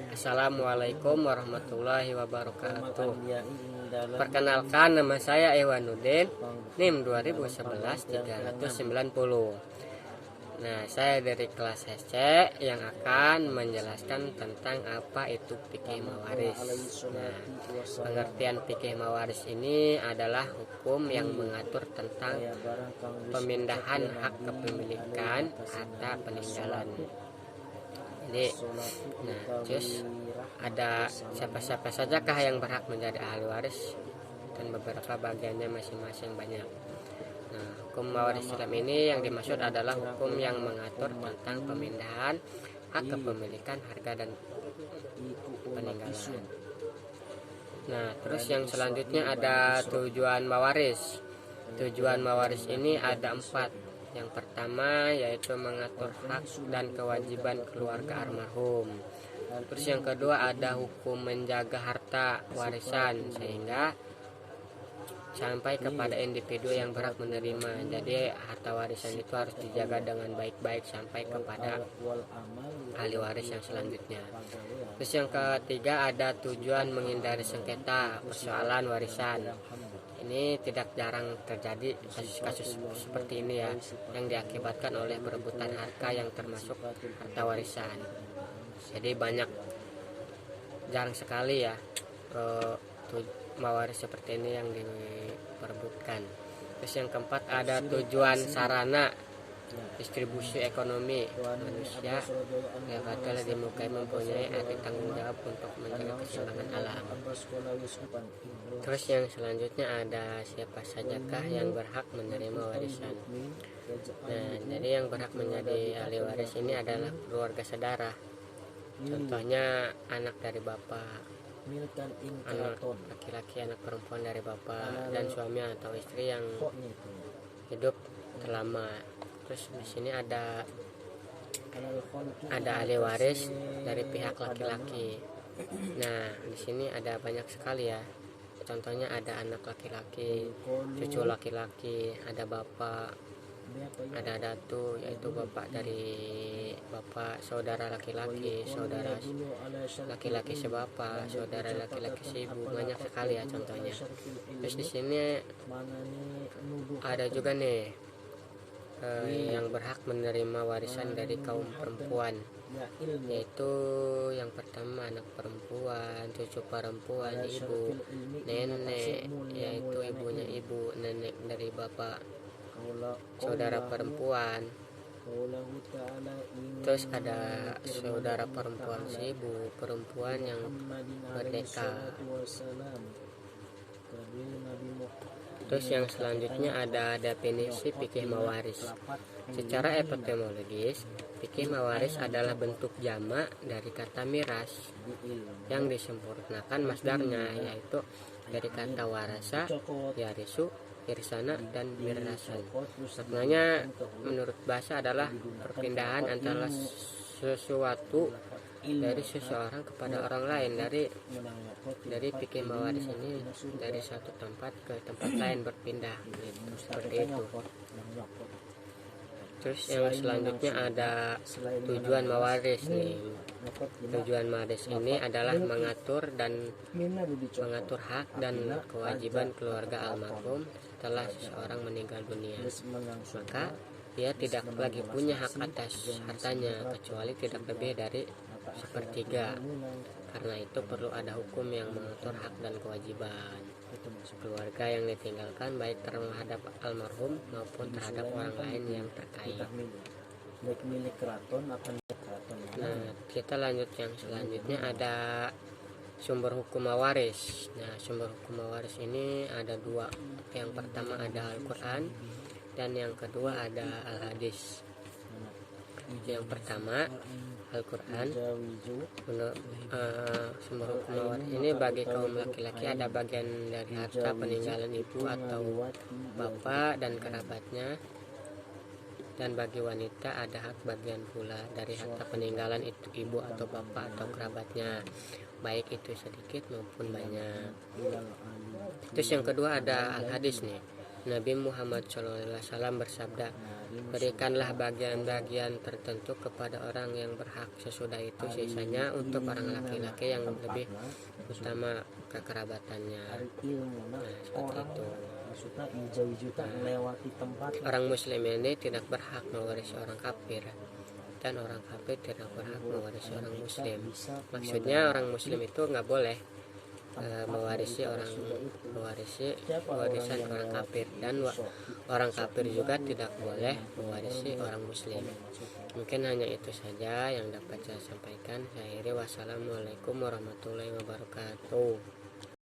Assalamualaikum warahmatullahi wabarakatuh. Perkenalkan, nama saya Ewanuddin, NIM 2011-390. Nah, saya dari kelas SC yang akan menjelaskan tentang apa itu fikih mawaris. Nah, pengertian fikih mawaris ini adalah hukum yang mengatur tentang pemindahan hak kepemilikan harta peninggalan. Jadi, terus ada siapa-siapa sajakah yang berhak menjadi ahli waris, dan beberapa bagiannya masing-masing banyak. Nah, hukum mawaris Islam ini yang dimaksud adalah hukum yang mengatur tentang pemindahan hak kepemilikan harta dan peninggalan. Nah, terus yang selanjutnya ada tujuan mawaris. Tujuan mawaris ini ada 4. Yang pertama yaitu mengatur hak dan kewajiban keluarga almarhum. Terus yang kedua ada hukum menjaga harta warisan sehingga sampai kepada individu yang berhak menerima. Jadi harta warisan itu harus dijaga dengan baik-baik sampai kepada ahli waris yang selanjutnya. Terus yang ketiga ada tujuan menghindari sengketa persoalan warisan. Ini tidak jarang terjadi kasus-kasus seperti ini ya, yang diakibatkan oleh perebutan harta yang termasuk harta warisan. Jadi jarang sekali ya mawaris seperti ini yang diperebutkan. Terus yang keempat ada tujuan sarana distribusi ekonomi manusia yang adalah di muka mempunyai arti tanggung jawab untuk menjaga keseimbangan alam. Terus yang selanjutnya ada siapa sajakah yang berhak menerima warisan. Nah, jadi yang berhak menjadi ahli waris ini adalah keluarga saudara. Contohnya anak dari bapak, anak laki-laki, anak perempuan dari bapak, dan suami atau istri yang hidup terlama. Terus di sini ada ahli waris dari pihak laki-laki. Nah, di sini ada banyak sekali ya. Contohnya ada anak laki-laki, cucu laki-laki, ada bapak, ada datu yaitu bapak dari bapak, saudara laki-laki, saudara laki-laki sebapak, saudara laki-laki seibu, banyak sekali ya contohnya. Terus di sini ada juga nih yang berhak menerima warisan dari kaum perempuan, yaitu yang pertama anak perempuan, cucu perempuan, ibu, nenek yaitu ibunya ibu, nenek dari bapak, saudara perempuan. Terus ada saudara perempuan ibu, perempuan yang merdeka. Terus yang selanjutnya ada definisi fikih mawaris. Secara epistemologis, fikih mawaris adalah bentuk jamak dari kata miras yang disempurnakan masdarnya, yaitu dari kata warasa, yarisu, irsana, dan mirasan. Maknanya menurut bahasa adalah perpindahan antara sesuatu dari seseorang kepada orang lain. Dari fikih mawaris ini dari satu tempat ke tempat lain berpindah gitu, seperti itu. Terus yang selanjutnya ada tujuan mawaris nih. Tujuan mawaris ini adalah mengatur hak dan kewajiban keluarga almarhum setelah seseorang meninggal dunia. Maka dia tidak lagi punya hak atas hartanya kecuali tidak lebih dari sepertiga. Karena itu perlu ada hukum yang mengatur hak dan kewajiban keluarga yang ditinggalkan, baik terhadap almarhum maupun terhadap orang lain yang terkait. Nah, kita lanjut yang selanjutnya ada sumber hukum mawaris. Nah, sumber hukum mawaris ini ada 2. Yang pertama ada Al-Quran dan yang kedua ada Al-Hadis. Yang pertama Al-Quran. Sumber hukum mawaris ini bagi kaum laki-laki ada bagian dari harta peninggalan ibu atau bapak dan kerabatnya, dan bagi wanita ada hak bagian pula dari harta peninggalan itu ibu atau bapak atau kerabatnya, baik itu sedikit maupun banyak. Terus yang kedua ada Al-Hadis nih. Nabi Muhammad SAW bersabda, Berikanlah bagian-bagian tertentu kepada orang yang berhak, sesudah itu sisanya untuk orang laki-laki yang lebih utama kekerabatannya. Nah, seperti itu. Orang muslim ini tidak berhak mewarisi orang kafir, dan orang kafir tidak berhak mewarisi orang muslim. Maksudnya orang muslim itu nggak boleh mewarisi warisan orang kafir, dan orang kafir juga tidak boleh mewarisi orang muslim. Mungkin hanya itu saja yang dapat saya sampaikan. Saya akhiri, wassalamualaikum warahmatullahi wabarakatuh.